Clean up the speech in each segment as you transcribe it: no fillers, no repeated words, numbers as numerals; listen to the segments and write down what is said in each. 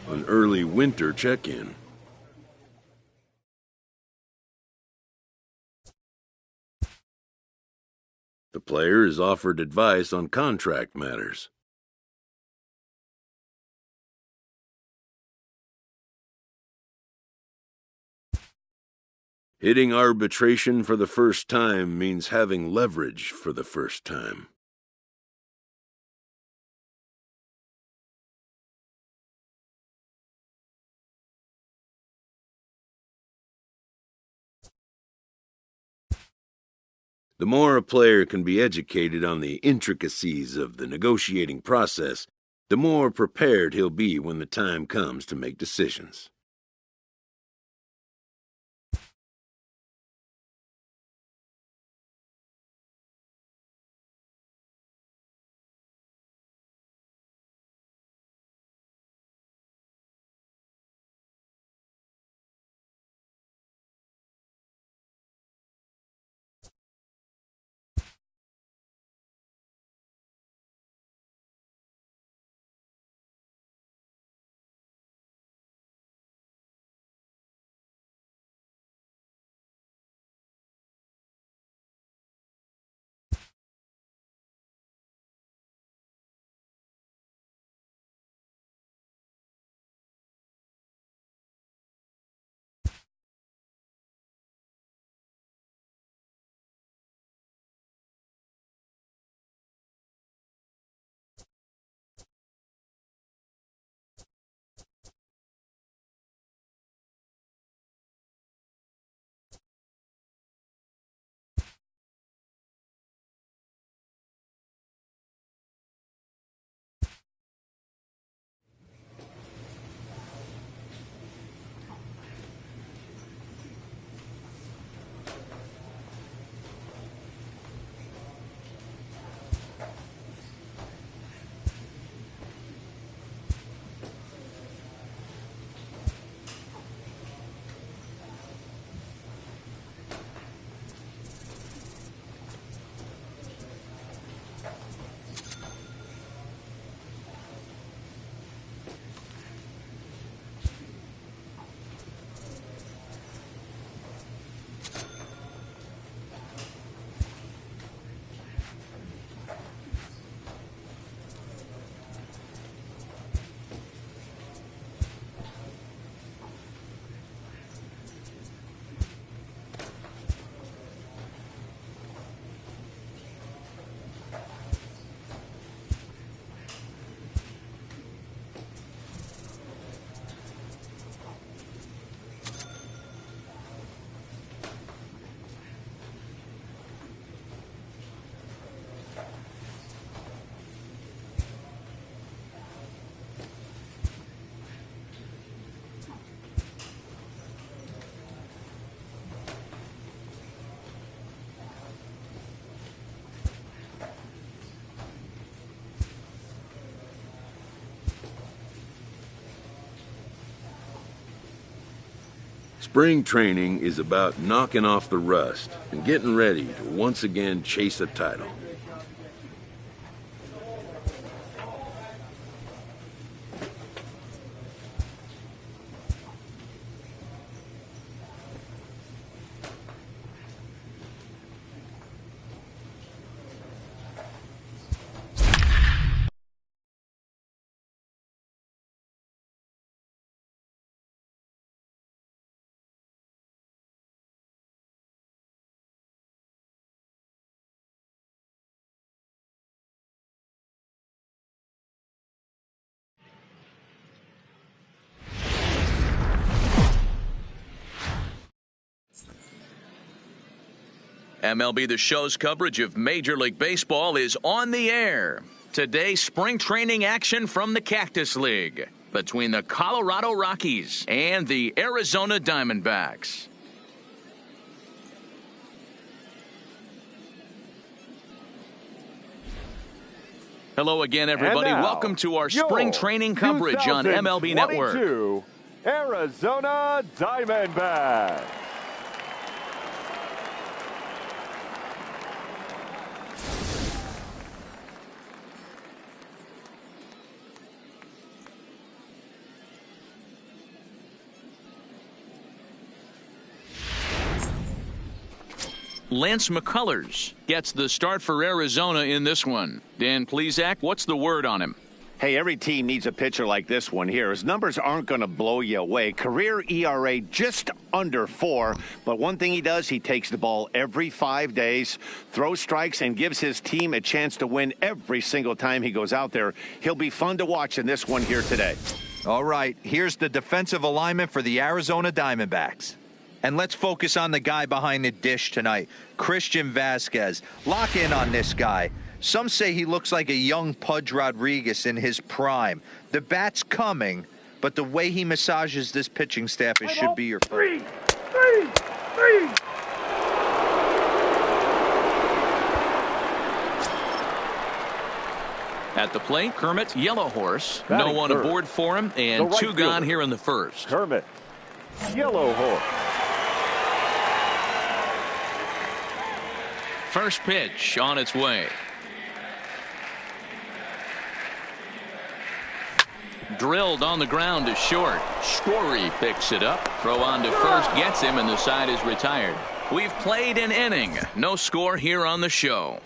An early winter check-in. The player is offered advice on contract matters. Hitting arbitration for the first time means having leverage for the first time. The more a player can be educated on the intricacies of the negotiating process, the more prepared he'll be when the time comes to make decisions. Spring training is about knocking off the rust and getting ready to once again chase a title. MLB The Show's coverage of Major League Baseball is on the air. Today, spring training action from the Cactus League between the Colorado Rockies and the Arizona Diamondbacks. Hello again, everybody. Welcome to our spring training coverage on MLB Network. Arizona Diamondbacks. Lance McCullers gets the start for Arizona in this one. Dan Plesac, what's the word on him? Hey, every team needs a pitcher like this one here. His numbers aren't going to blow you away. Career ERA just under 4. But one thing he does, he takes the ball every 5 days, throws strikes, and gives his team a chance to win every single time he goes out there. He'll be fun to watch in this one here today. All right, here's the defensive alignment for the Arizona Diamondbacks. And let's focus on the guy behind the dish tonight, Christian Vasquez. Lock in on this guy. Some say he looks like a young Pudge Rodriguez in his prime. The bat's coming, but the way he massages this pitching staff, it should be your first. Three. At the plate, Kermit, Yellow Horse. Batting no one third. aboard for him, and The two right gone fielder. here in the first. Kermit, Yellow Horse. First pitch on its way. Drilled on the ground to short. Story picks it up. Throw on to first gets him, and the side is retired. We've played an inning. No score here on the show.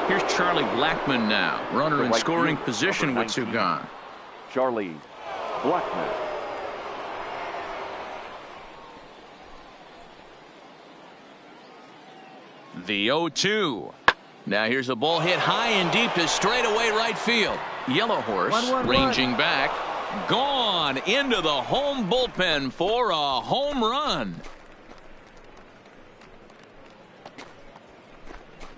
Here's Charlie Blackmon now. Runner in right scoring field, position number with two 19. gone. Charlie Blackmon. The 0-2. Now here's a ball hit high and deep to straightaway right field. Yellow Horse ranging back. Gone into the home bullpen for a home run.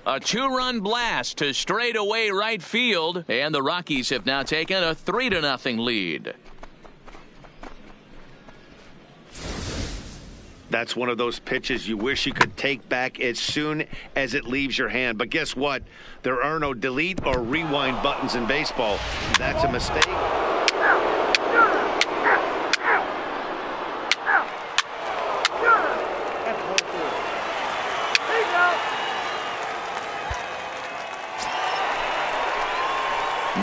A two-run blast to straightaway right field, and the Rockies have now taken a 3-0 lead. That's one of those pitches you wish you could take back as soon as it leaves your hand. But guess what? There are no delete or rewind buttons in baseball. That's a mistake.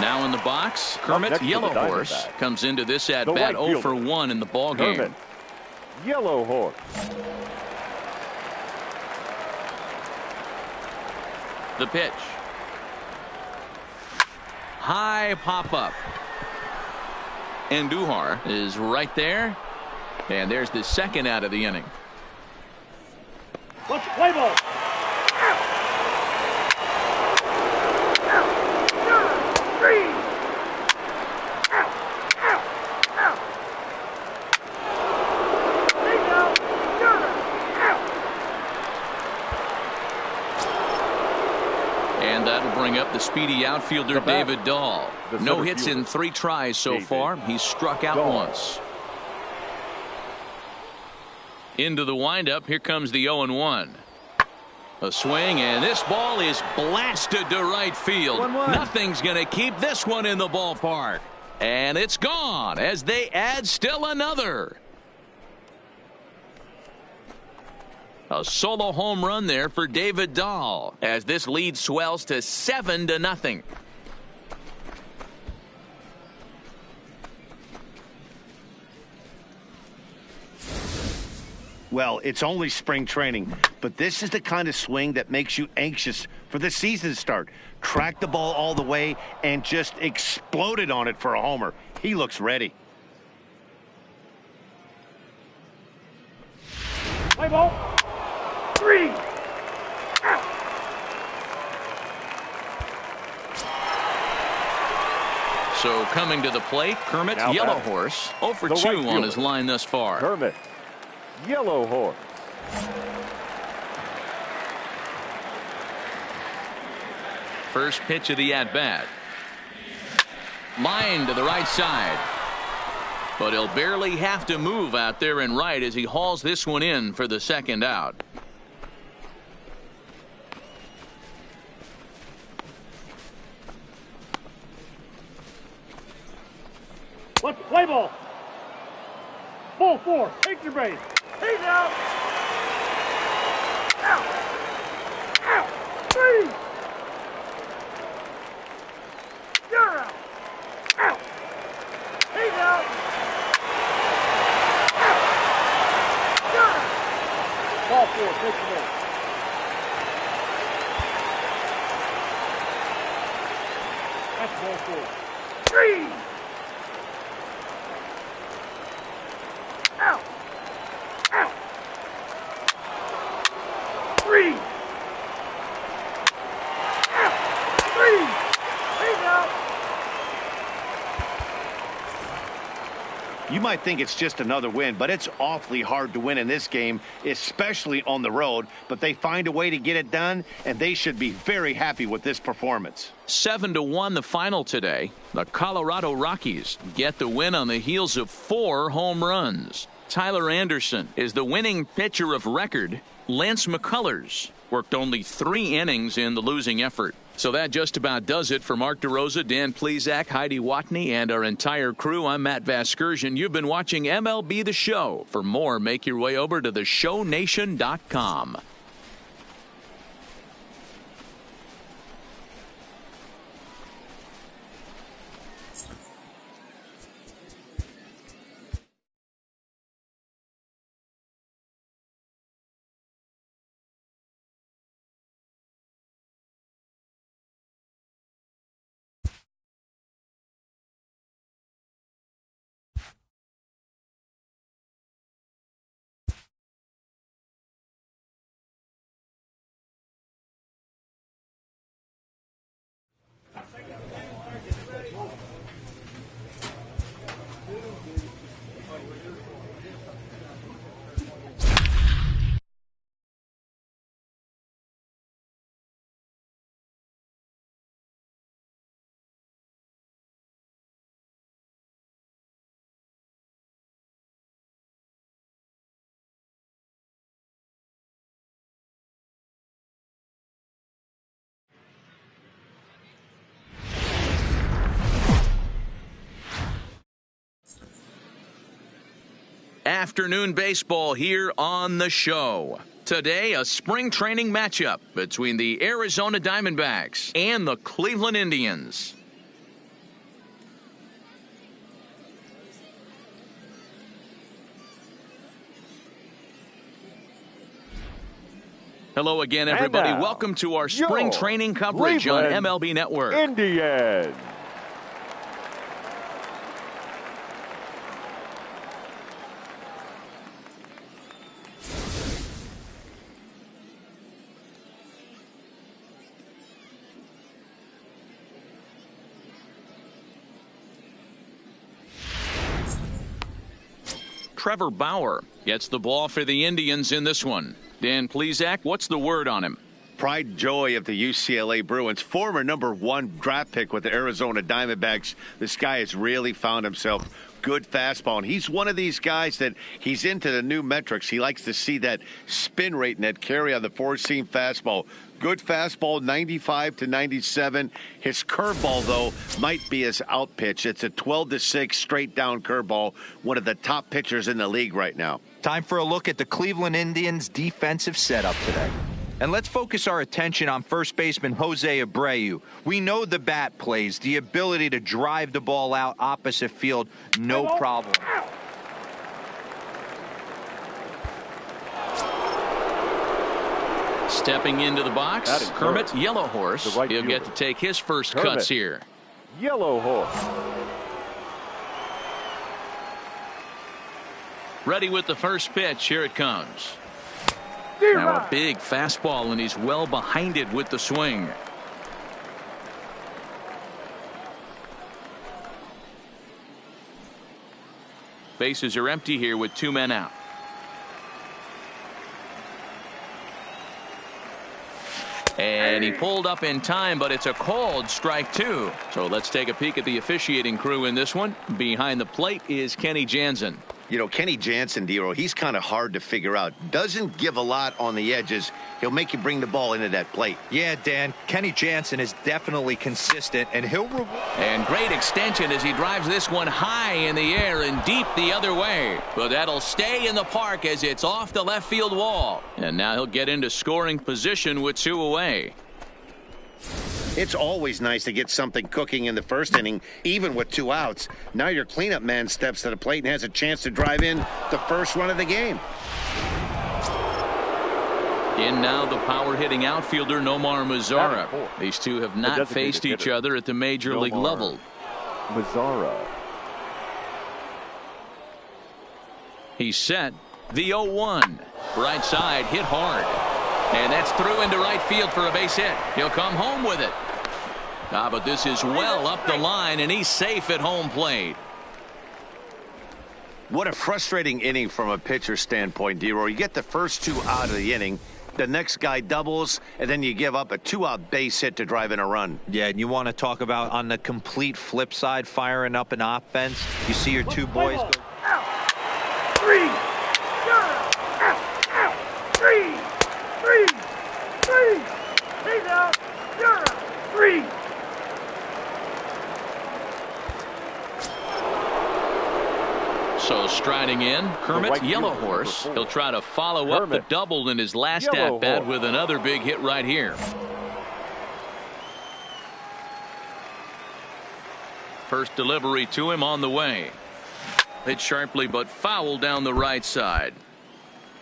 Now in the box, Kermit, Yellow Horse, comes into this at-bat right 0 for 1 in the ball game. Kermit, Yellow Horse. The pitch. High pop-up. Andujar is right there. And there's the second out of the inning. Let's play ball. bring up the speedy outfielder David Dahl. No hits in 3 tries so far. He's struck out once. Into the windup. Here comes the 0-1. A swing, and this ball is blasted to right field. 1-1. Nothing's going to keep this one in the ballpark. And it's gone as they add still another. A solo home run there for David Dahl as this lead swells to 7-0. Well, it's only spring training, but this is the kind of swing that makes you anxious for the season start. Track the ball all the way and just exploded on it for a homer. He looks ready. Play ball. 3. Out. So coming to the plate, Kermit, Now Yellow batting. Horse, 0 for The 2 right on fielder. his line thus far. Kermit, Yellow Horse. First pitch of the at-bat. Line to the right side. But he'll barely have to move out there in right as he hauls this one in for the second out. Let's play ball. Ball 4. Take your base. He's out. Out. Out. 3. You're out. Out. He's out. Out. You're out. Ball 4. Take your base. That's ball 4. 3. Out. Out. 3. Out. 3. He's out. You might think it's just another win, but it's awfully hard to win in this game, especially on the road. But they find a way to get it done, and they should be very happy with this performance. 7-1 the final today. The Colorado Rockies get the win on the heels of 4 home runs. Tyler Anderson is the winning pitcher of record. Lance McCullers worked only 3 innings in the losing effort. So that just about does it for Mark DeRosa, Dan Plesac, Heidi Watney, and our entire crew. I'm Matt Vasgersian. You've been watching MLB The Show. For more, make your way over to theshownation.com. Afternoon baseball here on the show. Today, a spring training matchup between the Arizona Diamondbacks and the Cleveland Indians. Hello again, everybody. now, Welcome to our spring your training coverage on Cleveland MLB Network. Indians. Trevor Bauer gets the ball for the Indians in this one. Dan Plesac, what's the word on him? Pride and joy of the UCLA Bruins, former #1 draft pick with the Arizona Diamondbacks. This guy has really found himself good fastball, and he's one of these guys that he's into the new metrics. He likes to see that spin rate and that carry on the four-seam fastball. Good fastball, 95 to 97. His curveball, though, might be his out pitch. It's a 12-6 straight down curveball, one of the top pitchers in the league right now. Time for a look at the Cleveland Indians' defensive setup today. And let's focus our attention on first baseman Jose Abreu. We know the bat plays, the ability to drive the ball out opposite field, no problem. Stepping into the box, Kermit, Yellow Horse. He'll get to take his first cuts here. Yellow Horse. Ready with the first pitch. Here it comes. Now a big fastball, and he's well behind it with the swing. Bases are empty here with 2 men out. And he pulled up in time, but it's a called strike 2. So let's take a peek at the officiating crew in this one. Behind the plate is Kenny Jansen. You know, Kenny Jansen, D-Roll, he's kind of hard to figure out. Doesn't give a lot on the edges. He'll make you bring the ball into that plate. Yeah, Dan, Kenny Jansen is definitely consistent, and he'll... And great extension as he drives this one high in the air and deep the other way. But that'll stay in the park as it's off the left field wall. And now he'll get into scoring position with 2 away. It's always nice to get something cooking in the first inning, even with 2 outs. Now your cleanup man steps to the plate and has a chance to drive in the first run of the game. In now the power-hitting outfielder Nomar Mazara. These two have not faced each other at the major league level. Mazara. He's set. The 0-1. Right side hit hard. And that's through into right field for a base hit. He'll come home with it. But this is well up the line, and he's safe at home plate. What a frustrating inning from a pitcher standpoint, D-Roy. You get the first 2 out of the inning. The next guy doubles, and then you give up a 2-out base hit to drive in a run. Yeah, and you want to talk about on the complete flip side, firing up an offense. You see your 2 boys go. Out. 3. Out. 3. 3. He's out. You're out. 3. So striding in, Kermit, Yellow Horse. He'll try to follow up the double in his last at-bat with another big hit right here. First delivery to him on the way. Hit sharply but foul down the right side.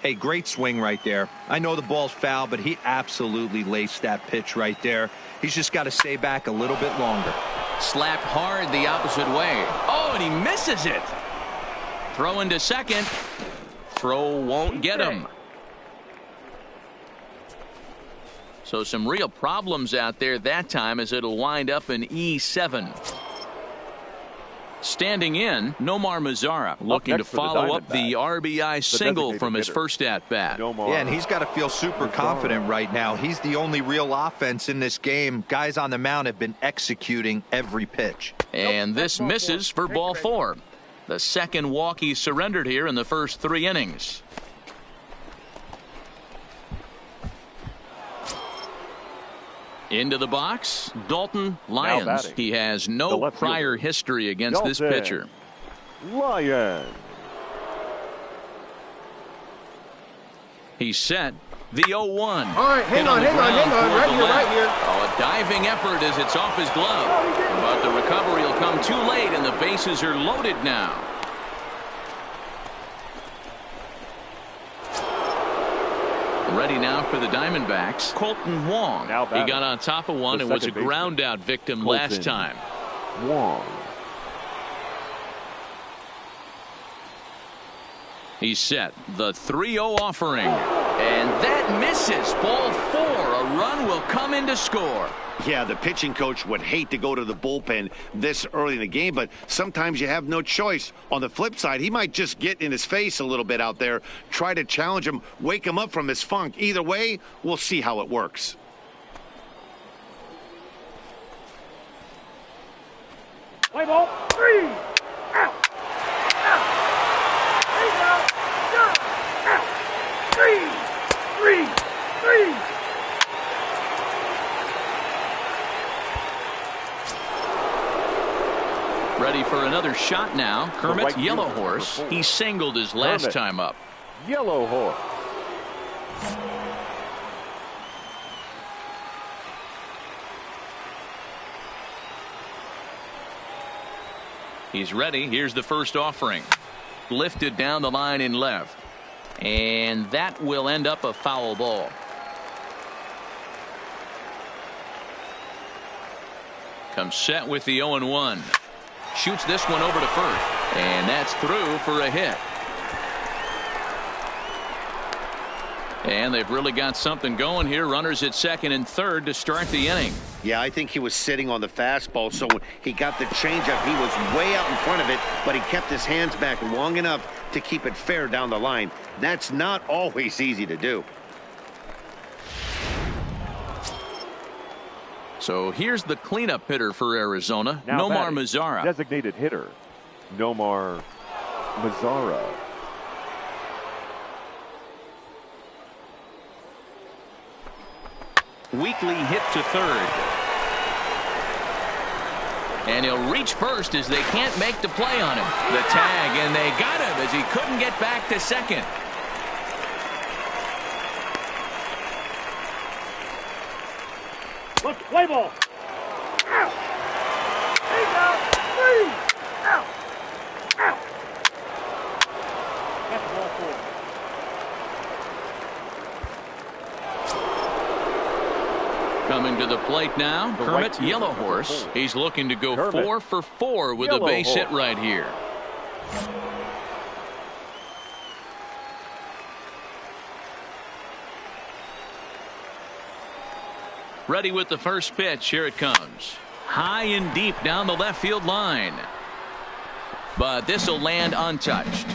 Hey, great swing right there. I know the ball's foul, but he absolutely laced that pitch right there. He's just got to stay back a little bit longer. Slapped hard the opposite way. Oh, and he misses it. Throw into second. Throw won't get him. So some real problems out there that time as it'll wind up in E7. Standing in, Nomar Mazara looking to follow up the RBI single from his first at-bat. Yeah, and he's got to feel super confident right now. He's the only real offense in this game. Guys on the mound have been executing every pitch. And this misses for ball 4. The second walk he surrendered here in the first 3 innings. Into the box, Dalton Lyons. He has no prior history against this pitcher. Lyons. He's set. The 0-1. All right, hang on. Right here. Oh, a diving effort as it's off his glove. But the recovery will come too late, and the bases are loaded now. Ready now for the Diamondbacks, Colton Wong. He got on top of one and was a ground out victim last time. Wong. He's set. The 3-0 offering. And that misses. Ball 4. A run will come in to score. Yeah, the pitching coach would hate to go to the bullpen this early in the game, but sometimes you have no choice. On the flip side, he might just get in his face a little bit out there, try to challenge him, wake him up from his funk. Either way, we'll see how it works. Play ball. 3. Out. Out. He's out. You're out. 3. 3. 3. Ready for another shot now. Kermit, Yellow Horse. He singled his last time up. Yellow Horse. He's ready. Here's the first offering. Lifted down the line in left. And that will end up a foul ball. Comes set with the 0-1. Shoots this one over to first. And that's through for a hit. And they've really got something going here. Runners at second and third to start the inning. Yeah, I think he was sitting on the fastball, so when he got the changeup, he was way out in front of it, but he kept his hands back long enough to keep it fair down the line. That's not always easy to do. So here's the cleanup hitter for Arizona, Now Nomar batting, Mazara. Designated hitter, Nomar Mazara. Weekly hit to third. And he'll reach first as they can't make the play on him. The tag, and they got him as he couldn't get back to second. Let's play ball. Out. He's out. 3. Out. Out. That's ball 4. Coming to the plate now, Kermit, Yellow Horse. He's looking to go Kermit, 4 for 4 with a Yellow base hit Horse. right here. Ready with the first pitch. Here it comes. High and deep down the left field line. But this will land untouched.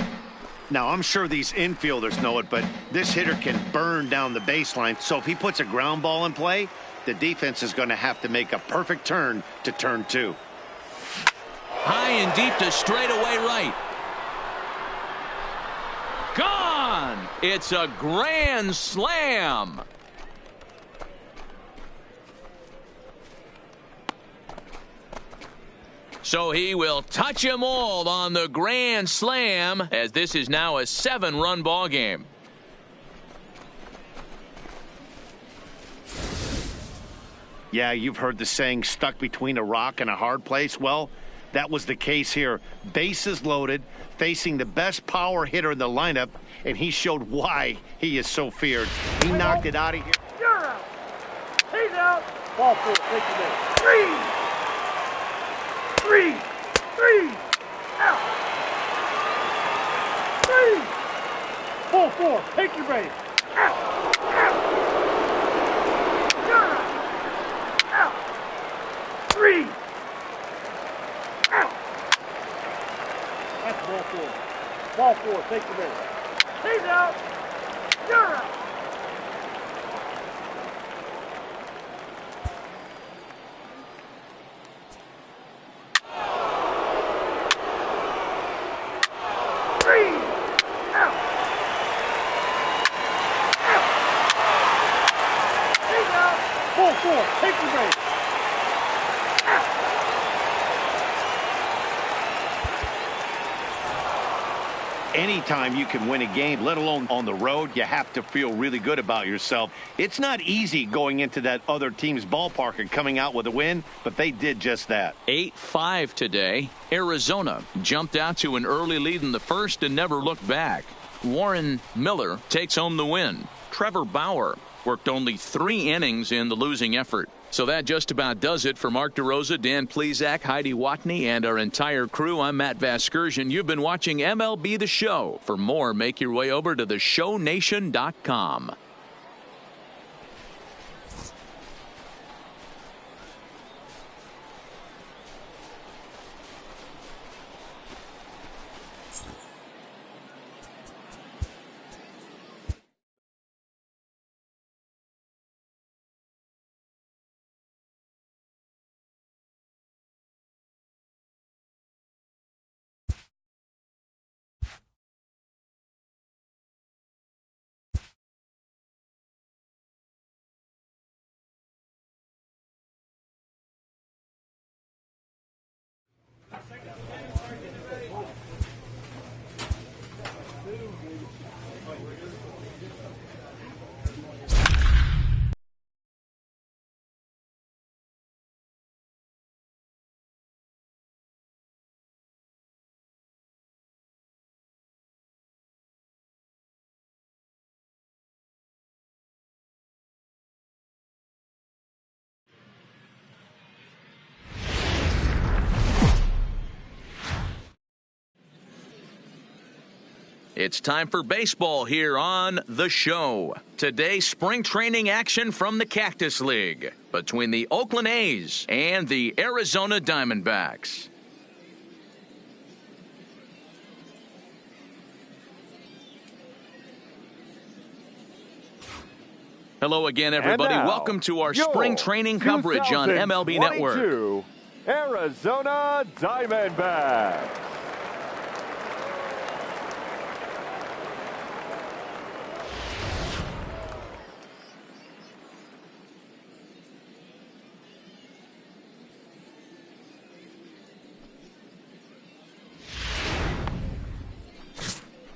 Now, I'm sure these infielders know it, but this hitter can burn down the baseline. So if he puts a ground ball in play, the defense is going to have to make a perfect turn to turn 2. High and deep to straightaway right. Gone! It's a grand slam. So he will touch them all on the grand slam, as this is now a 7-run ball game. Yeah, you've heard the saying, stuck between a rock and a hard place. Well, that was the case here. Bases loaded, facing the best power hitter in the lineup, and he showed why he is so feared. He knocked it out of here. You're out. He's out. Ball 4. Take the base. 3. 3. 3. Out. 3. Ball 4. Take your base. Out. Out. You're out. Out. 3. Out. That's ball 4. Ball 4. Take the base. He's out. You're out. Take the base. Anytime you can win a game, let alone on the road, you have to feel really good about yourself. It's not easy going into that other team's ballpark and coming out with a win, but they did just that. 8-5 today. Arizona jumped out to an early lead in the first and never looked back. Warren Miller takes home the win. Trevor Bauer worked only 3 innings in the losing effort. So that just about does it for Mark DeRosa, Dan Plesac, Heidi Watney, and our entire crew. I'm Matt Vasgersian. You've been watching MLB The Show. For more, make your way over to theshownation.com. It's time for baseball here on The Show. Today, spring training action from the Cactus League between the Oakland A's and the Arizona Diamondbacks. Hello again, everybody. Now, welcome to our spring training coverage on MLB Network. Arizona Diamondbacks.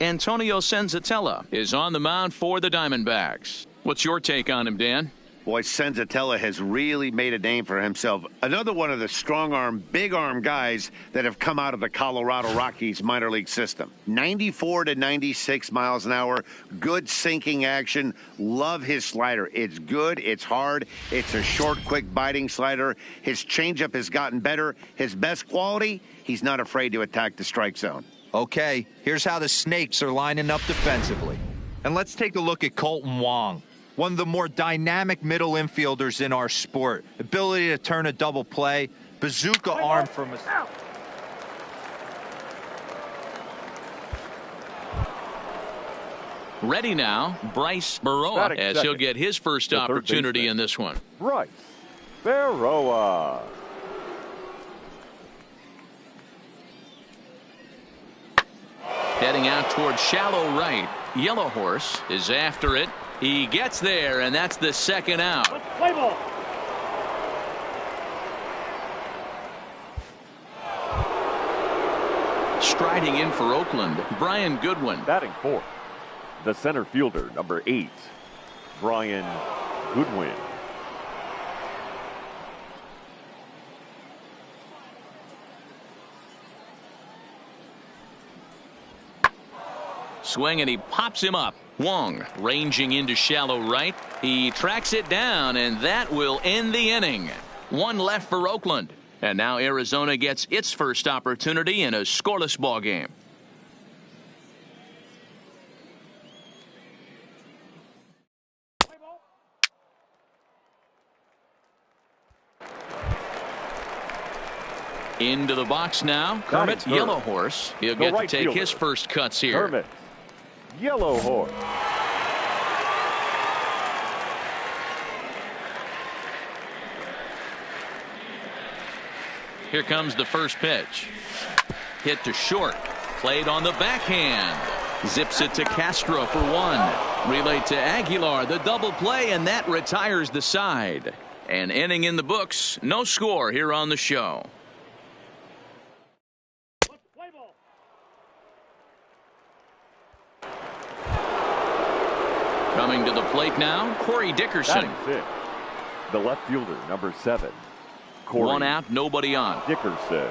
Antonio Senzatella is on the mound for the Diamondbacks. What's your take on him, Dan? Boy, Senzatella has really made a name for himself. Another one of the strong-arm, big-arm guys that have come out of the Colorado Rockies minor league system. 94 to 96 miles an hour, good sinking action. Love his slider. It's good, it's hard, it's a short, quick biting slider. His changeup has gotten better. His best quality, he's not afraid to attack the strike zone. Okay, here's how the Snakes are lining up defensively. And let's take a look at Colton Wong, one of the more dynamic middle infielders in our sport. Ability to turn a double play, bazooka arm from a... Ready now, Bryce Baroa, as he'll get his first opportunity in this one. Bryce Baroa. Heading out towards shallow right. Yellow Horse is after it. He gets there, and that's the second out. Play ball. Striding in for Oakland, Brian Goodwin. Batting fourth, the center fielder, number 8, Brian Goodwin. Swing, and he pops him up. Wong ranging into shallow right. He tracks it down, and that will end the inning. One left for Oakland. And now Arizona gets its first opportunity in a scoreless ball game. Into the box now. Kermit, Yellow Horse. He'll get to take his first cuts here. Kermit, Yellow Horse. Here comes the first pitch. Hit to short. Played on the backhand. Zips it to Castro for one. Relayed to Aguilar, the double play, and that retires the side. An inning in the books. No score here on the show. Coming to the plate now, Corey Dickerson. Batting fifth, the left fielder, number 7, Corey. One out, nobody on. Dickerson.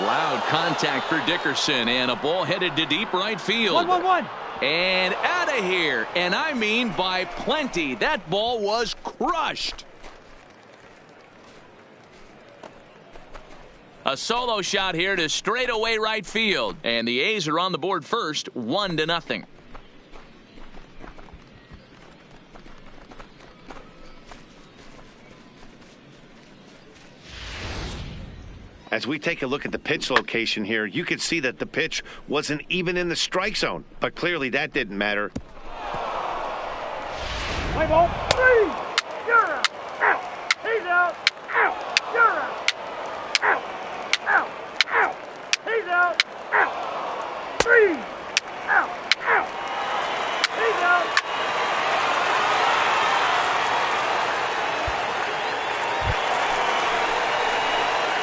Loud contact for Dickerson, and a ball headed to deep right field. 1-1-1. And out of here, and I mean by plenty. That ball was crushed. A solo shot here to straightaway right field, and the A's are on the board first, 1-0. As we take a look at the pitch location here, you could see that the pitch wasn't even in the strike zone, but clearly that didn't matter. Play ball. 3. You're out. Out. He's out. Out. You're out. Out. Out. Out. He's out. Out. 3. Out. Out. He's out.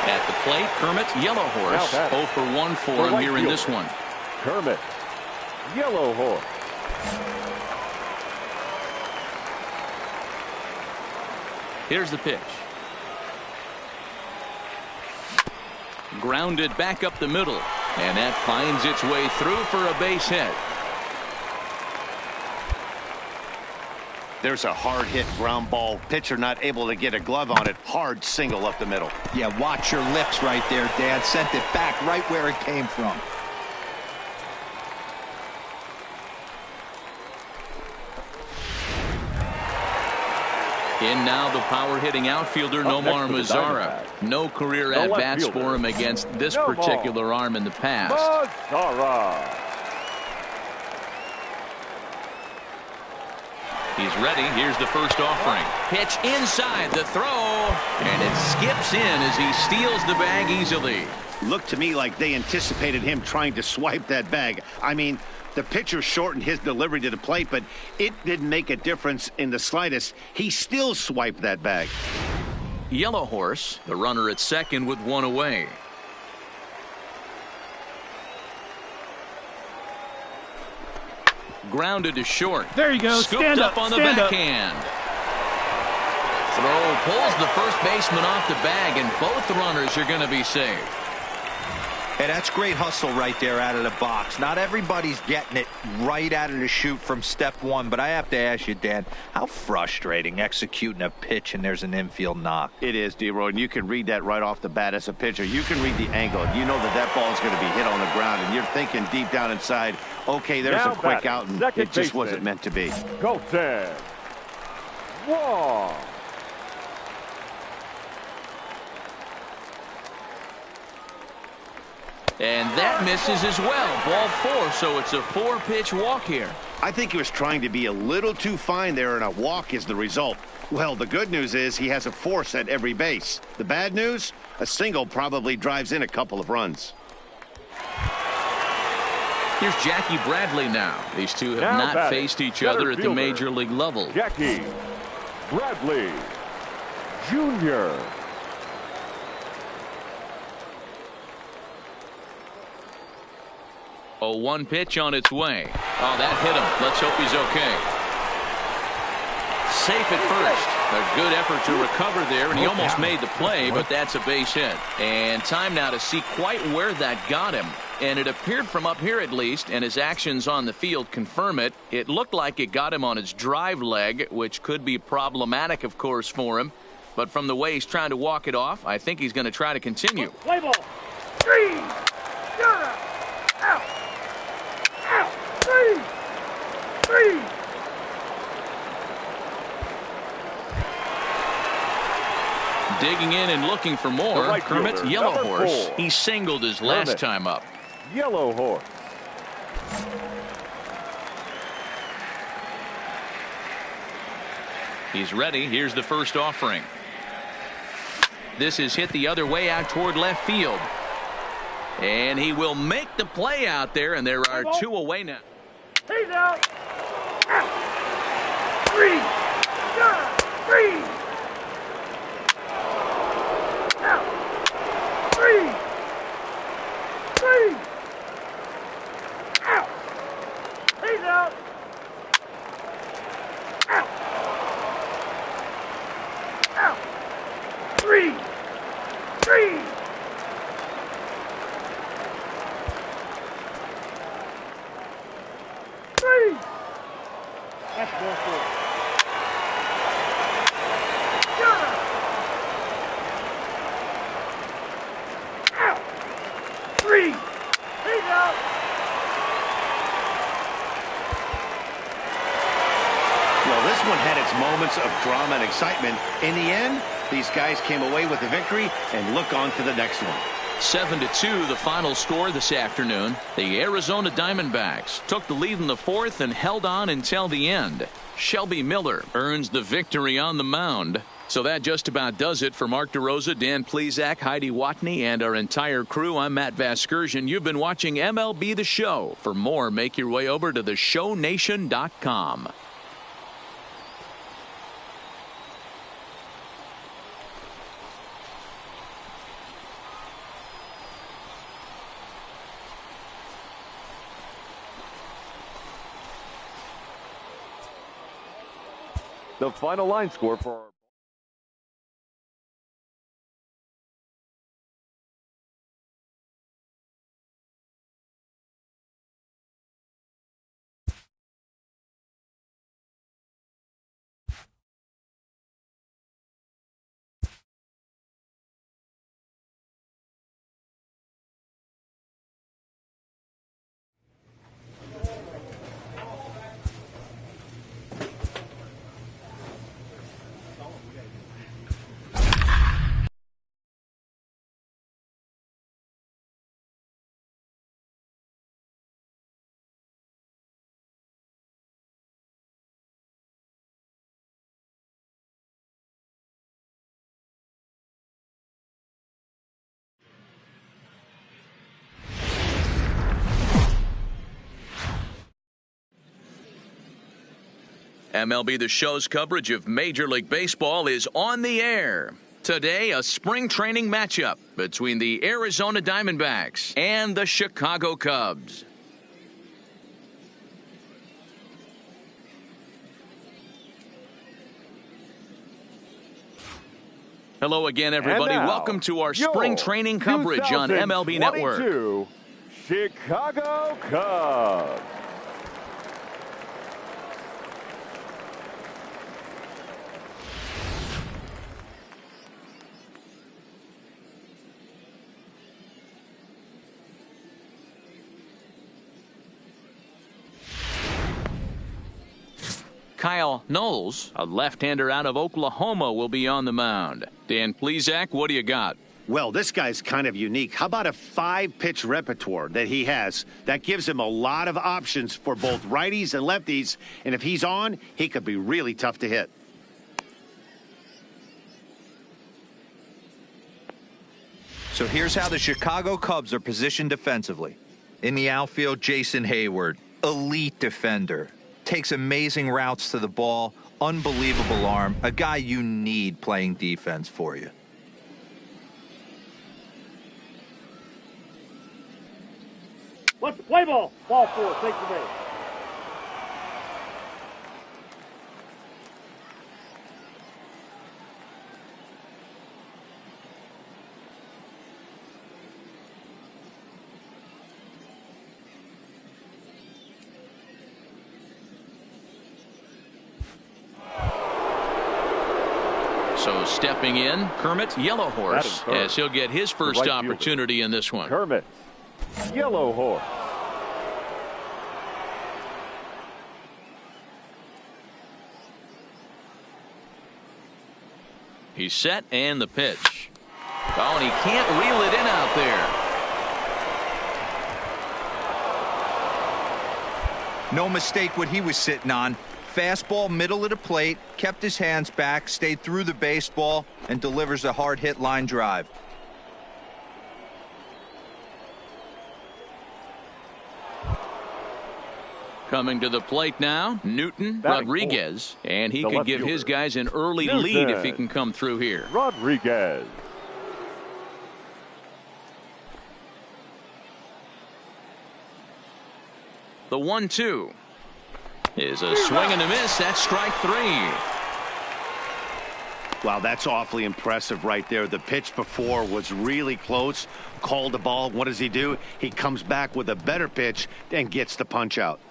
At the plate, Kermit Yellowhorse. 0 for 1 for him here in this one. Kermit Yellowhorse. Here's the pitch. Grounded back up the middle, and that finds its way through for a base hit. There's a hard hit ground ball. Pitcher not able to get a glove on it. Hard single up the middle. Yeah, watch your lips right there, Dad. Sent it back right where it came from. In now the power-hitting outfielder Nomar Mazara. No career at-bats for him against this particular arm in the past. Mazara. He's ready. Here's the first offering. Pitch inside the throw, and it skips in as he steals the bag easily. Looked to me like they anticipated him trying to swipe that bag. I mean, the pitcher shortened his delivery to the plate, but it didn't make a difference in the slightest. He still swiped that bag. Yellowhorse, the runner at second with one away. Grounded to short. There you go. Scooped Stand up on the backhand. Throw pulls the first baseman off the bag, and both runners are going to be saved. Hey, that's great hustle right there out of the box. Not everybody's getting it right out of the chute from step one, but I have to ask you, Dan, how frustrating executing a pitch and there's an infield knock. It is, D-Roy, and you can read that right off the bat as a pitcher. You can read the angle. You know that that ball is going to be hit on the ground, and you're thinking deep down inside, okay, there's Now a quick batting, out, and second it just baseman, wasn't meant to be. Colton Wong. And that misses as well. Ball 4, so it's a 4-pitch walk here. I think he was trying to be a little too fine there, and a walk is the result. Well, the good news is he has a force at every base. The bad news? A single probably drives in a couple of runs. Here's Jackie Bradley now. These two have Now not batting, faced each center other at the fielder, major league level. Jackie Bradley Jr. Oh, 1 pitch on its way. Oh, that hit him. Let's hope he's okay. Safe at first. A good effort to recover there, and he almost made the play, but that's a base hit. And time now to see quite where that got him. And it appeared from up here at least, and his actions on the field confirm it. It looked like it got him on his drive leg, which could be problematic, of course, for him. But from the way he's trying to walk it off, I think he's going to try to continue. Play ball. 3. Out. Out. 3. 3. Digging in and looking for more. Right Kermit fielder, Yellowhorse. number 4. He singled his last time up. Yellowhorse. He's ready. Here's the first offering. This is hit the other way out toward left field. And he will make the play out there, and there are 2 away now. He's out. Out. 3. Out. 3. Out. 3. 3. Out. He's out. Out. Out. 3. 3. That's ball 4. Out. 3. He's out. Well, this one had its moments of drama and excitement. In the end, these guys came away with a victory and look on to the next one. 7-2 the final score this afternoon. The Arizona Diamondbacks took the lead in the 4th and held on until the end. Shelby Miller earns the victory on the mound. So that just about does it for Mark DeRosa, Dan Plesac, Heidi Watney, and our entire crew. I'm Matt Vasgersian. You've been watching MLB The Show. For more, make your way over to theshownation.com. The final line score for MLB The Show's coverage of Major League Baseball is on the air. Today, a spring training matchup between the Arizona Diamondbacks and the Chicago Cubs. Hello again, everybody. now, Welcome to our spring training coverage on MLB Network. Chicago Cubs. Kyle Knowles, a left-hander out of Oklahoma, will be on the mound. Dan Plesac, what do you got? Well, this guy's kind of unique. How about a 5-pitch repertoire that he has? That gives him a lot of options for both righties and lefties. And if he's on, he could be really tough to hit. So here's how the Chicago Cubs are positioned defensively. In the outfield, Jason Hayward, elite defender. Takes amazing routes to the ball, unbelievable arm, a guy you need playing defense for you. What's the play ball? Ball 4, take the base. So stepping in, Kermit Yellow Horse, as he'll get his first opportunity in this one. Kermit Yellow Horse. He's set and the pitch. Oh, and he can't reel it in out there. No mistake what he was sitting on. Fastball middle of the plate, kept his hands back, stayed through the baseball, and delivers a hard hit line drive. Coming to the plate now, Newton Rodriguez, and he could give his guys an early lead if he can come through here. Rodriguez. The 1-2 is a swing and a miss. That's strike 3. Wow, that's awfully impressive right there. The pitch before was really close. Called the ball. What does he do? He comes back with a better pitch and gets the punch out.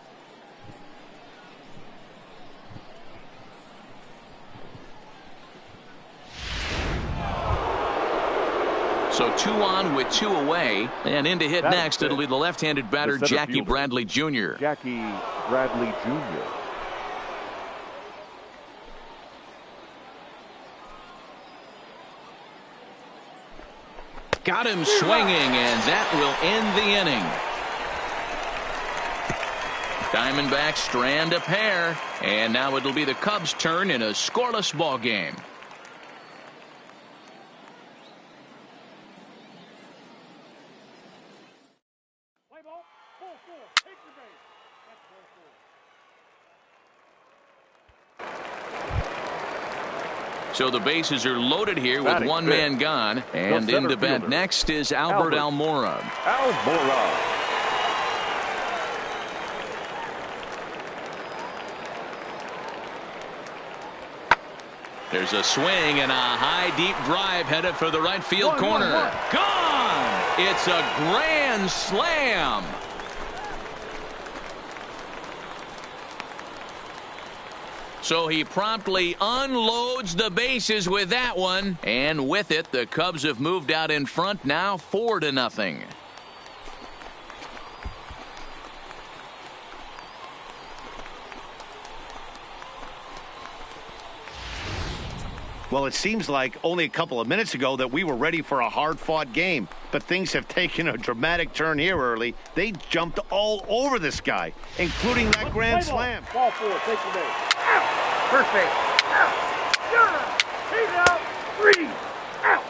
So 2 on with 2 away, and in to hit next, it'll be the left-handed batter, Jackie Bradley Jr. Jackie Bradley Jr. Got him swinging, and that will end the inning. Diamondbacks strand a pair, and now it'll be the Cubs' turn in a scoreless ball game. So the bases are loaded here with one man gone, and in to bat next is Albert Almora. There's a swing and a high, deep drive headed for the right field corner. Gone! It's a grand slam. So he promptly unloads the bases with that one. And with it, the Cubs have moved out in front now 4-0. Well, it seems like only a couple of minutes ago that we were ready for a hard-fought game. But things have taken a dramatic turn here early. They jumped all over this guy, including that grand slam. Ball 4, take the base. Out. First base. Out. You're out. He's out. 3. Out.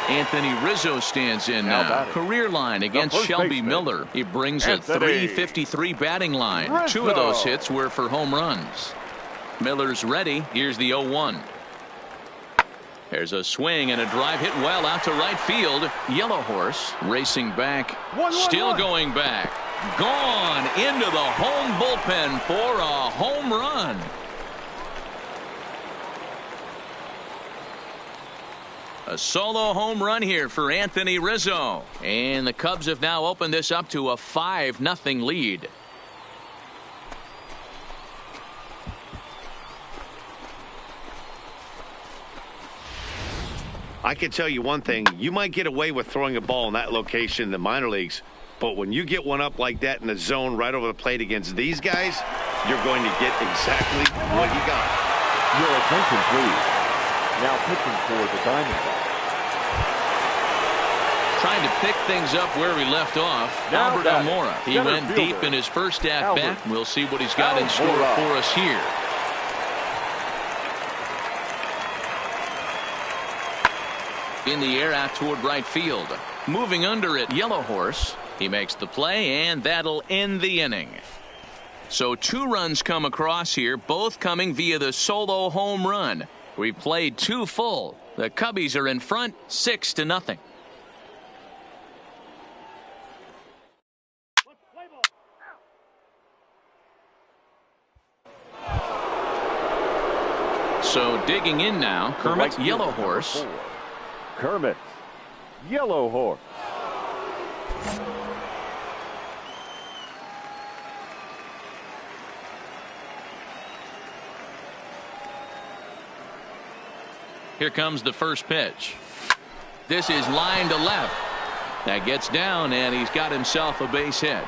Anthony Rizzo stands in now. Career line against Shelby Miller. He brings a .353 batting line. Rizzo. 2 of those hits were for home runs. Miller's ready. Here's the 0-1. There's a swing and a drive hit well out to right field. Yellow Horse racing back. Still going back. Gone into the home bullpen for a home run. A solo home run here for Anthony Rizzo. And the Cubs have now opened this up to a 5-0 lead. I can tell you one thing. You might get away with throwing a ball in that location in the minor leagues. But when you get one up like that in the zone right over the plate against these guys, you're going to get exactly what he got. Your attention, please. Now pitching for the Diamondbacks. Trying to pick things up where we left off. Now Albert Almora. He went deep in his first at-bat. We'll see what he's got in store for us here. In the air out toward right field. Moving under it, Yellow Horse. He makes the play, and that'll end the inning. So 2 runs come across here, both coming via the solo home run. We played 2 full. The Cubbies are in front 6-0. So digging in now, Kermit, Yellow Horse. Kermit, Yellow Horse. Here comes the first pitch. This is line to left. That gets down, and he's got himself a base hit.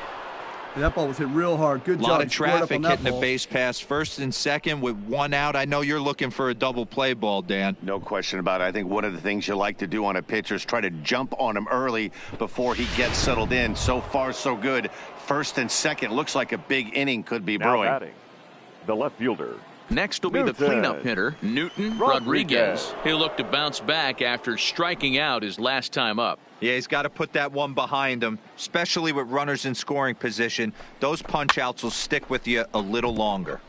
That ball was hit real hard. Good job. A lot of traffic hitting the base pass first and second with 1 out. I know you're looking for a double play ball, Dan. No question about it. I think one of the things you like to do on a pitcher is try to jump on him early before he gets settled in. So far, so good. First and second. Looks like a big inning could be brewing. Now batting, the left fielder. Next will be the cleanup hitter, Newton Rodriguez. He'll look to bounce back after striking out his last time up. Yeah, he's got to put that one behind him, especially with runners in scoring position. Those punch-outs will stick with you a little longer.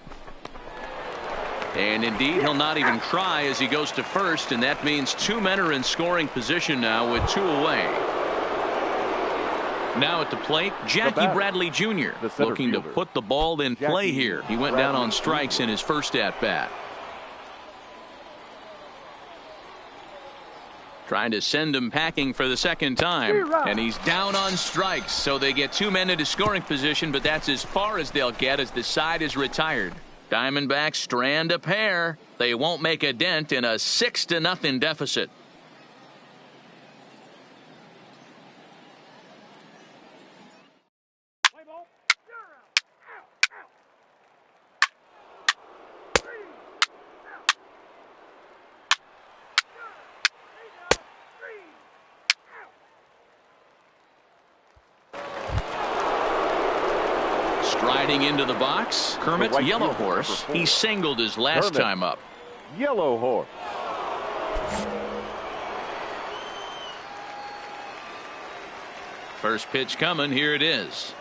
And indeed, he'll not even try as he goes to first, and that means 2 men are in scoring position now with 2 away. Now at the plate, Jackie Bradley Jr. looking to put the ball in play here. He went down on strikes in his first at-bat. Trying to send him packing for the second time. And he's down on strikes, so they get 2 men into scoring position, but that's as far as they'll get as the side is retired. Diamondbacks strand a pair. They won't make a dent in a 6-0 deficit. Striding into the box, Kermit, Yellow Horse. He singled his last time up. Yellow Horse. First pitch coming. Here it is.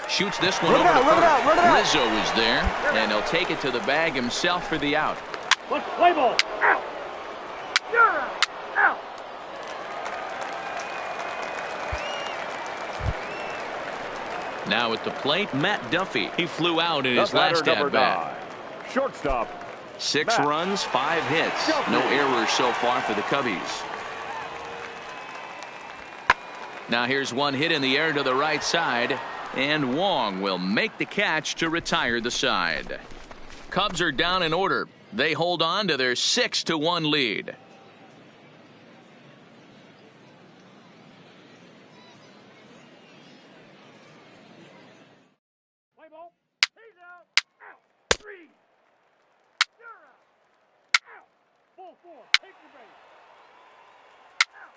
Shoots this one over to first. Rizzo is there, and he'll take it to the bag himself for the out. Play ball. Out. You're out. Out. Now at the plate, Matt Duffy. He flew out in his The batter, last number at-bat. 9, shortstop. 6 Matt runs, 5 hits. Duffy. No errors so far for the Cubbies. Now here's one hit in the air to the right side, and Wong will make the catch to retire the side. Cubs are down in order. They hold on to their 6-1 lead. Play ball. He's out. Out. 3. You're out. Out. Full 4. Take your base. Out.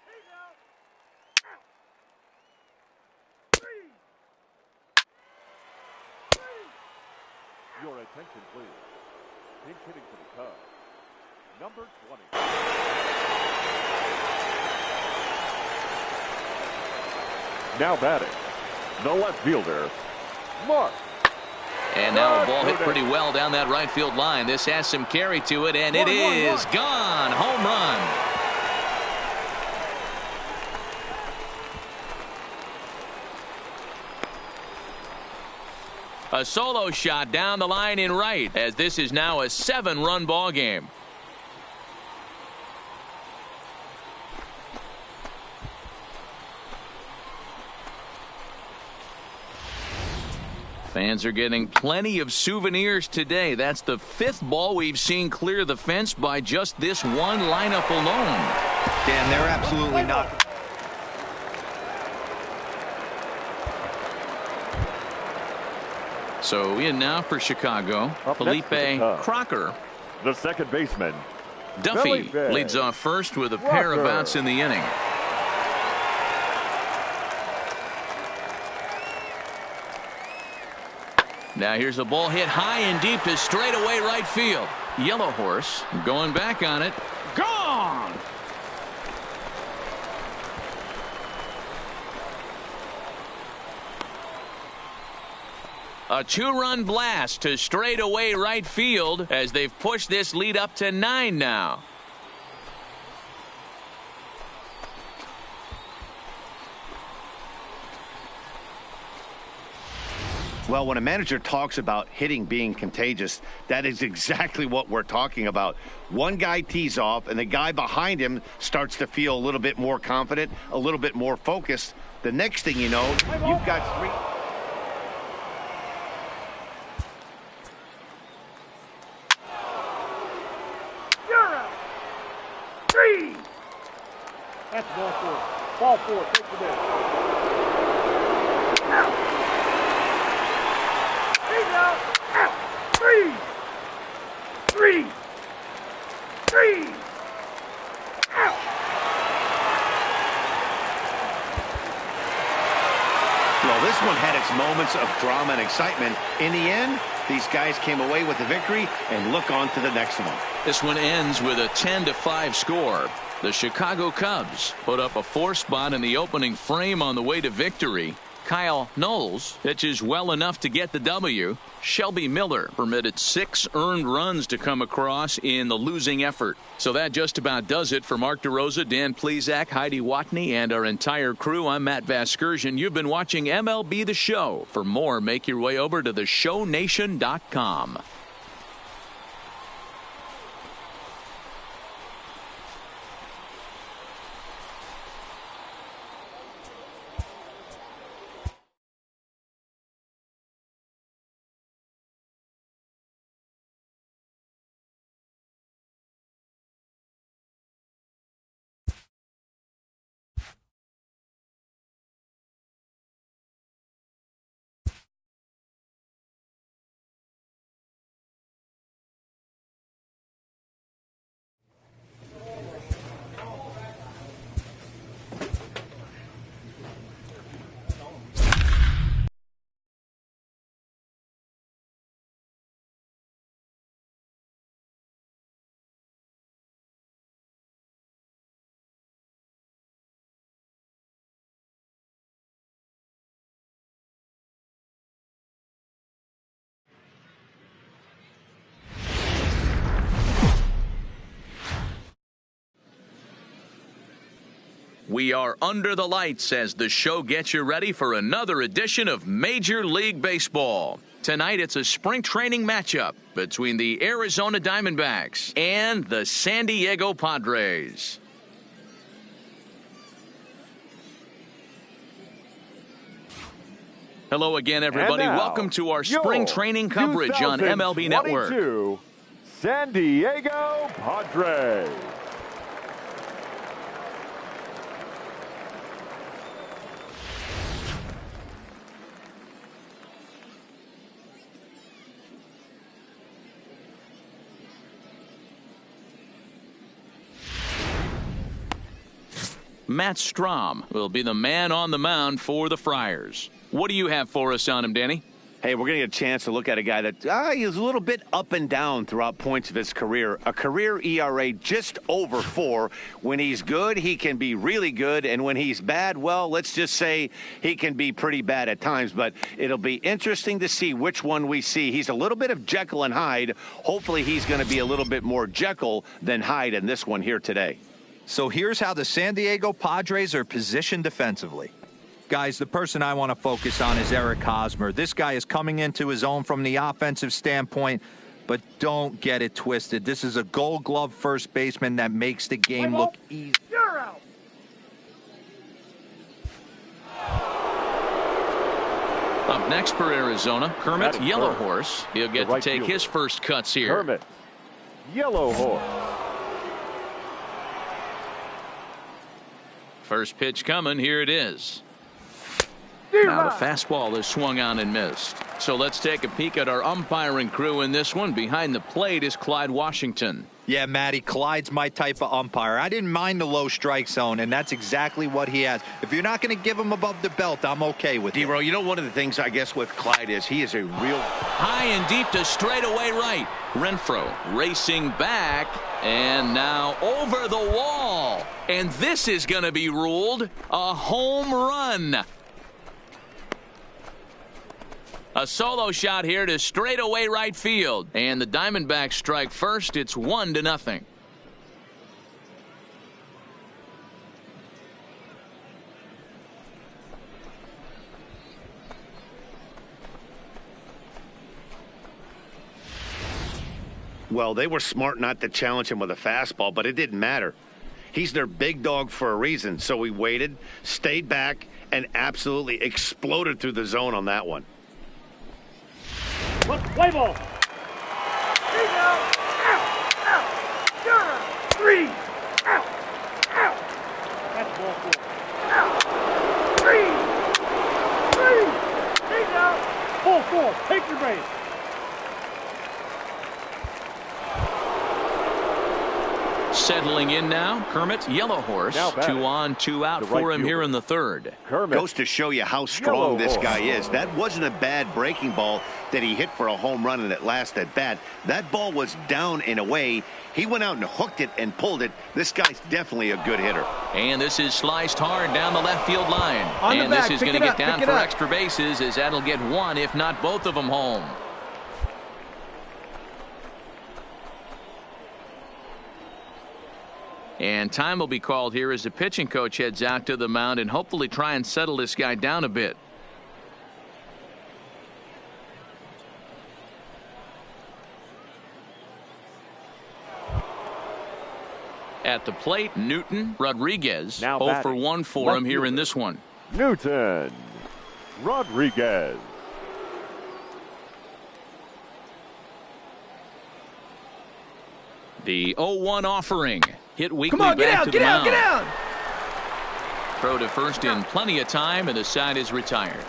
He's out. Out. 3. 3. Your attention, please. Pinch hitting for the Cubs, number 20. Now batting, the left fielder, Mark. And now a ball hit pretty well down that right field line. This has some carry to it, and it is gone. Home run. A solo shot down the line in right, as this is now a 7-run ball game. Fans are getting plenty of souvenirs today. That's the 5th ball we've seen clear the fence by just this one lineup alone. Dan, they're absolutely not. So in now for Chicago, Up Felipe next for the Cubs, Crocker. the second baseman, Duffy Felipe leads off first with a pair of Crocker. outs in the inning. Now here's a ball hit high and deep to straightaway right field. Yellow Horse going back on it. Gone! A 2-run blast to straightaway right field as they've pushed this lead up to 9 now. Well, when a manager talks about hitting being contagious, that is exactly what we're talking about. One guy tees off, and the guy behind him starts to feel a little bit more confident, a little bit more focused. The next thing you know, you've got 3. You're out. 3. That's ball 4. Ball 4. Take the base. Out. He's out. Out. 3. 3. 3. Out. Well, this one had its moments of drama and excitement. In the end, these guys came away with the victory and look on to the next one. This one ends with a 10-5 score. The Chicago Cubs put up a 4 spot in the opening frame on the way to victory. Kyle Knowles pitches well enough to get the W. Shelby Miller permitted 6 earned runs to come across in the losing effort. So that just about does it for Mark DeRosa, Dan Plesac, Heidi Watney, and our entire crew. I'm Matt Vasgersian. You've been watching MLB The Show. For more, make your way over to theshownation.com. We are under the lights as the show gets you ready for another edition of Major League Baseball. Tonight, it's a spring training matchup between the Arizona Diamondbacks and the San Diego Padres. Hello again, everybody. Now, welcome to our spring training coverage on MLB Network. San Diego Padres. Matt Strahm will be the man on the mound for the Friars. What do you have for us on him, Danny? Hey, we're going to get a chance to look at a guy that is a little bit up and down throughout points of his career. A career ERA just over 4. When he's good, he can be really good. And when he's bad, well, let's just say he can be pretty bad at times. But it'll be interesting to see which one we see. He's a little bit of Jekyll and Hyde. Hopefully he's going to be a little bit more Jekyll than Hyde in this one here today. So here's how the San Diego Padres are positioned defensively. Guys, the person I want to focus on is Eric Hosmer. This guy is coming into his own from the offensive standpoint, but don't get it twisted. This is a Gold Glove first baseman that makes the game look easy. You're out. Up next for Arizona, Kermit Yellow Horse. He'll get to take his first cuts here. Kermit Yellow Horse. First pitch coming. Here it is. Dear Now the God. fastball is swung on and missed. So let's take a peek at our umpiring crew in this one. Behind the plate is Clyde Washington. Yeah, Matty, Clyde's my type of umpire. I didn't mind the low strike zone, and that's exactly what he has. If you're not going to give him above the belt, I'm okay with it. D-Row, you know one of the things I guess with Clyde is he is a real... High and deep to straightaway right. Renfroe racing back, and now over the wall. And this is going to be ruled a home run. A solo shot here to straightaway right field. And the Diamondbacks strike first. It's 1-0. Well, they were smart not to challenge him with a fastball, but it didn't matter. He's their big dog for a reason. So he waited, stayed back, and absolutely exploded through the zone on that one. Let's play ball. He's out. Out. You're out. 3. Out. Out. That's ball 4. Out. 3. He's out. Ball 4. Take your base. Settling in now, Kermit Yellow Horse. Now batting. 2 on, 2 out The for right him here fielder. in the third. Kermit. Goes to show you how strong Yellow this Horse. guy is. That wasn't a bad breaking ball that he hit for a home run in that last at bat. That ball was down and away. He went out and hooked it and pulled it. This guy's definitely a good hitter. And this is sliced hard down the left field line. On the And back. this is Pick going to it get up. down Pick for it up. extra bases, as that'll get one, if not both of them, home. And time will be called here as the pitching coach heads out to the mound and hopefully try and settle this guy down a bit. At the plate, Newton Rodriguez. Now 0 for batting. 1 for Left him here in fielder. this one. Newton Rodriguez. The 0-1 offering. Hit weakly Come on, get back out, to get the out, mound. get out. Throw to first in plenty of time, and the side is retired.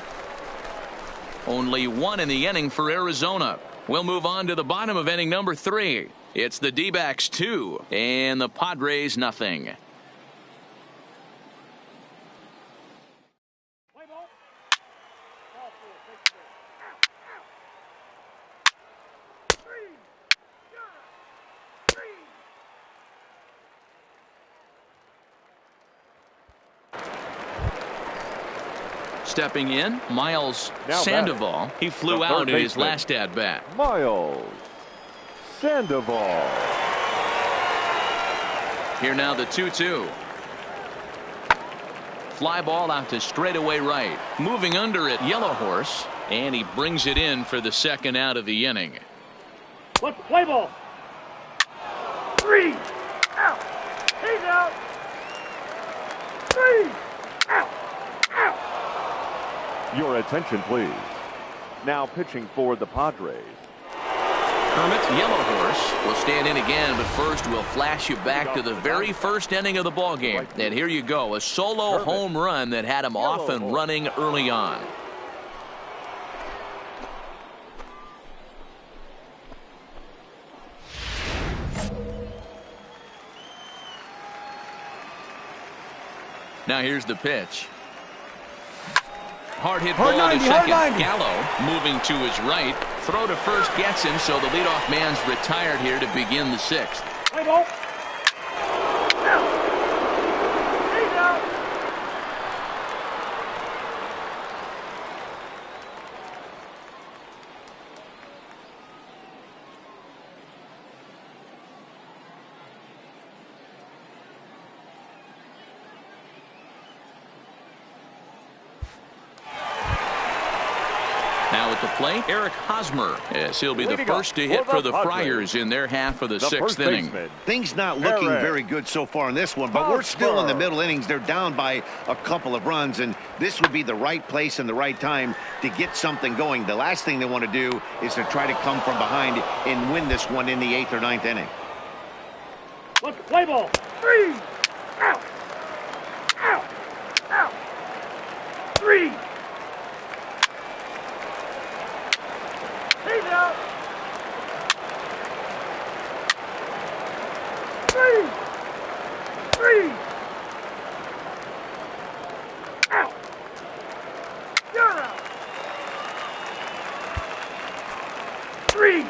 Only 1 in the inning for Arizona. We'll move on to the bottom of inning number 3. It's the D-backs 2 and the Padres nothing. Play ball. Ball 4. Take your base. Out. Out. 3. You're out. 3. Stepping in, Miles Now Sandoval. He flew the out third in his baseman. last at-bat. Miles Sandoval. Here now the 2-2. Fly ball out to straightaway right. Moving under it, Yellow Horse. And he brings it in for the second out of the inning. Let's play ball. 3 out. He's out. 3 out. Out. Your attention, please. Now pitching for the Padres. Kermit, Yellow Horse, will stand in again, but first we'll flash you back to the very first inning of the ballgame. And here you go, a solo home run that had him off and running early on. Now here's the pitch. Hard hit ball to second. Gallo moving to his right. Throw to first gets him, so the leadoff man's retired here to begin the sixth. Play ball. Out. He's out. Now at the plate, Eric Hosmer, as he'll be the first to hit for the Friars in their half of the sixth inning. Things not looking very good so far in this one, but we're still in the middle innings. They're down by a couple of runs, and this would be the right place and the right time to get something going. The last thing they want to do is to try to come from behind and win this one in the 8th or 9th inning. Let's play ball. 3 out. Out. Out. 3. He's out. 3. 3. Out. You're out. 3.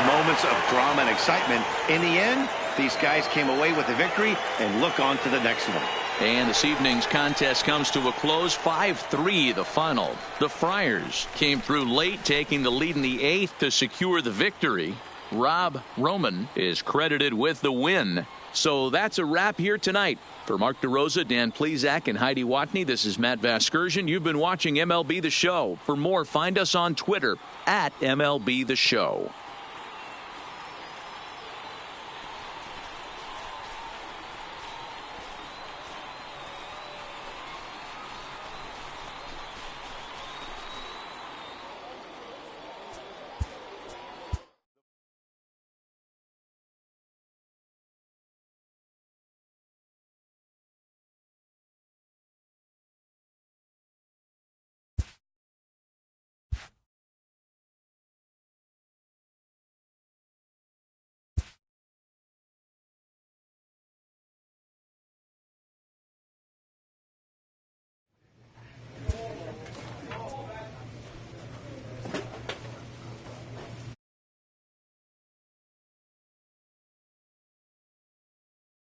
Moments of drama and excitement. In the end, these guys came away with a victory and look on to the next one. And this evening's contest comes to a close. 5-3 the final. The Friars came through late, taking the lead in the 8th to secure the victory. Rob Roman is credited with the win. So that's a wrap here tonight. For Mark DeRosa, Dan Plesac, and Heidi Watney, this is Matt Vasgersian. You've been watching MLB The Show. For more, find us on Twitter @MLB The Show.